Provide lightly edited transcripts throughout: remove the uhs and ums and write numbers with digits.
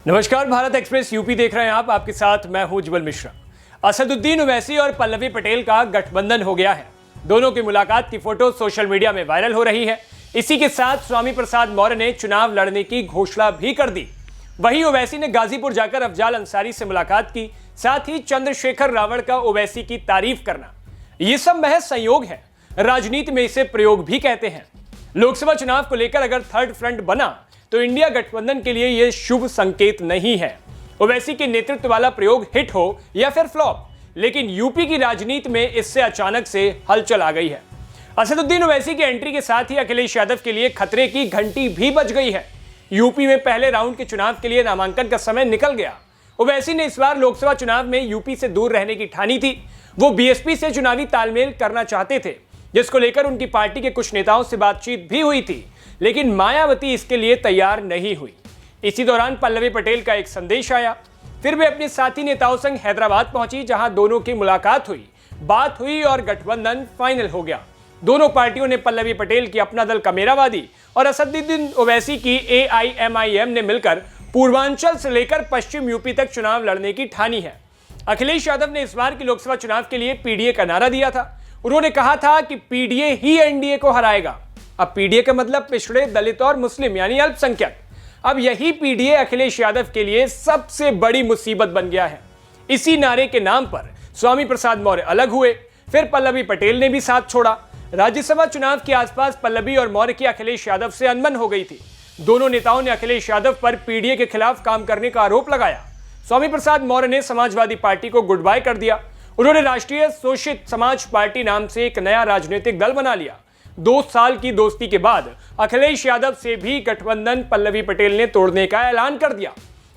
नमस्कार, Bharat express UP देख रहे हैं आप। आपके साथ मैं हूं उज्जवल मिश्रा। असदुद्दीन ओवैसी और पल्लवी पटेल का गठबंधन हो गया है। दोनों की मुलाकात की फोटो सोशल मीडिया में वायरल हो रही है। इसी के साथ स्वामी प्रसाद मौर्य ने चुनाव लड़ने की घोषणा भी कर दी। वहीं ओवैसी ने गाजीपुर जाकर अफजाल अंसारी से मुलाकात की, साथ ही चंद्रशेखर रावण का ओवैसी की तारीफ करना। ये सब महज संयोग है, राजनीति में इसे प्रयोग भी कहते हैं। लोकसभा चुनाव को लेकर अगर थर्ड फ्रंट बना तो इंडिया गठबंधन के लिए यह शुभ संकेत नहीं है। ओवैसी के नेतृत्व वाला प्रयोग हिट हो या फिर फ्लॉप, लेकिन यूपी की राजनीति में इससे अचानक से हलचल आ गई है। असदुद्दीन ओवैसी की एंट्री के साथ ही अखिलेश यादव के लिए खतरे की घंटी भी बज गई है। यूपी में पहले राउंड के चुनाव के लिए नामांकन का समय निकल गया। ओवैसी ने इस बार लोकसभा चुनाव में यूपी से दूर रहने की ठानी थी। वो बीएसपी से चुनावी तालमेल करना चाहते थे, जिसको लेकर उनकी पार्टी के कुछ नेताओं से बातचीत भी हुई थी, लेकिन मायावती इसके लिए तैयार नहीं हुई। इसी दौरान पल्लवी पटेल का एक संदेश आया। फिर वे अपने साथी नेताओं संग हैदराबाद पहुंची, जहां दोनों की मुलाकात हुई, बात हुई और गठबंधन फाइनल हो गया। दोनों पार्टियों ने पल्लवी पटेल की अपना दल का मेरावादी और असदुद्दीन ओवैसी की AIMIM ने मिलकर पूर्वांचल से लेकर पश्चिम यूपी तक चुनाव लड़ने की ठानी है। अखिलेश यादव ने इस बार की लोकसभा चुनाव के लिए PDA का नारा दिया था। उन्होंने कहा था कि PDA ही NDA को हराएगा। अब PDA का मतलब पिछड़े, दलित और मुस्लिम यानी अल्पसंख्यक। अब यही PDA अखिलेश यादव के लिए सबसे बड़ी मुसीबत बन गया है। इसी नारे के नाम पर स्वामी प्रसाद मौर्य अलग हुए, फिर पल्लवी पटेल ने भी साथ छोड़ा। राज्यसभा चुनाव के आसपास पल्लवी और मौर्य की अखिलेश यादव से अनबन हो गई थी। दोनों नेताओं ने अखिलेश यादव पर PDA के खिलाफ काम करने का आरोप लगाया। स्वामी प्रसाद मौर्य ने समाजवादी पार्टी को गुड बाय कर दिया। उन्होंने राष्ट्रीय शोषित समाज पार्टी नाम से एक नया राजनीतिक दल बना लिया। 2 साल की दोस्ती के बाद अखिलेश यादव से भी गठबंधन पल्लवी पटेल ने तोड़ने का ऐलान कर दिया।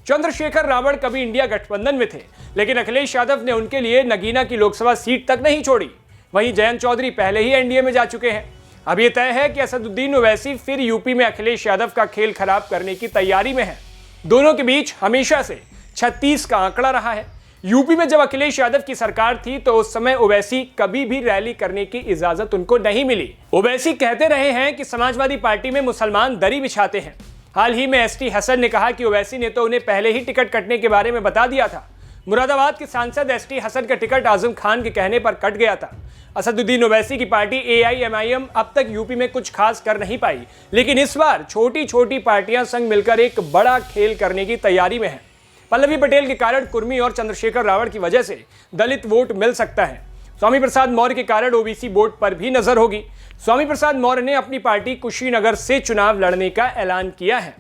चंद्रशेखर रावण कभी इंडिया गठबंधन में थे, लेकिन अखिलेश यादव ने उनके लिए नगीना की लोकसभा सीट तक नहीं छोड़ी। वहीं जयंत चौधरी पहले ही NDA में जा चुके हैं। अब यह तय है कि असदुद्दीन ओवैसी फिर यूपी में अखिलेश यादव का खेल खराब करने की तैयारी में है। दोनों के बीच हमेशा से 36 का आंकड़ा रहा है। यूपी में जब अखिलेश यादव की सरकार थी तो उस समय ओवैसी कभी भी रैली करने की इजाजत उनको नहीं मिली। ओवैसी कहते रहे हैं कि समाजवादी पार्टी में मुसलमान दरी बिछाते हैं। हाल ही में ST हसन ने कहा कि ओवैसी ने तो उन्हें पहले ही टिकट कटने के बारे में बता दिया था। मुरादाबाद के सांसद ST हसन का टिकट आजम खान के कहने पर कट गया था। असदुद्दीन ओवैसी की पार्टी AIMIM अब तक यूपी में कुछ खास कर नहीं पाई, लेकिन इस बार छोटी छोटी पार्टियां संग मिलकर एक बड़ा खेल करने की तैयारी में है। पल्लवी पटेल के कारण कुर्मी और चंद्रशेखर रावण की वजह से दलित वोट मिल सकता है। स्वामी प्रसाद मौर्य के कारण OBC वोट पर भी नजर होगी। स्वामी प्रसाद मौर्य ने अपनी पार्टी कुशीनगर से चुनाव लड़ने का ऐलान किया है।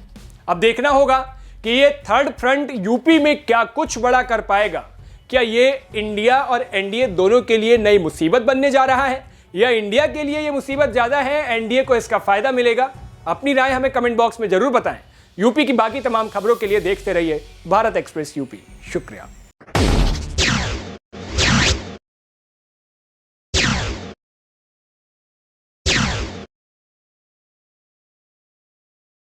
अब देखना होगा कि ये थर्ड फ्रंट यूपी में क्या कुछ बड़ा कर पाएगा। क्या ये इंडिया और NDA दोनों के लिए नई मुसीबत बनने जा रहा है, या इंडिया के लिए ये मुसीबत ज्यादा है, NDA को इसका फायदा मिलेगा? अपनी राय हमें कमेंट बॉक्स में जरूर बताएं। यूपी की बाकी तमाम खबरों के लिए देखते रहिए भारत एक्सप्रेस यूपी। शुक्रिया।